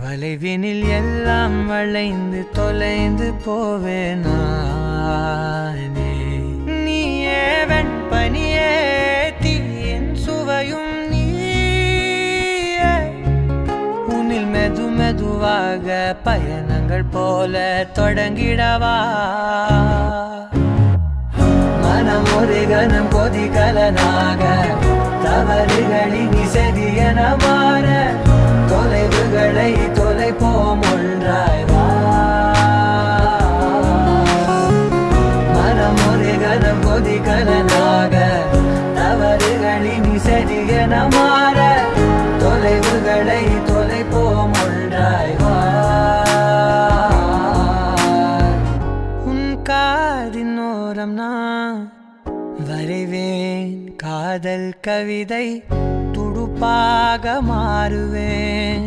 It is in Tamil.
வளைவினில் எல்லாம் வளைந்து தொலைந்து போவேனே. நீயே வெண்பனியே, தீயின் சுவையும் நீயே. உன்னில் மெது மெதுவாக பயணங்கள் போல தொடங்கிடவா. மனம் ஒரு கணம் கொதிகலனாக தவறுகளின் இசையென மாற தொலைவுகளை தொலைப்போம் ஒன்றாய் வா. மனம் ஒரு கணம் கொதிகலனாக தவறுகளின் இசையென மாற தொலைவுகளை தொலைப்போம் ஒன்றாய் வா. உன் காதின் ஓரம் நான் வரைவேன் காதல் கவிதை, துடுப்பாக மாறுவேன்.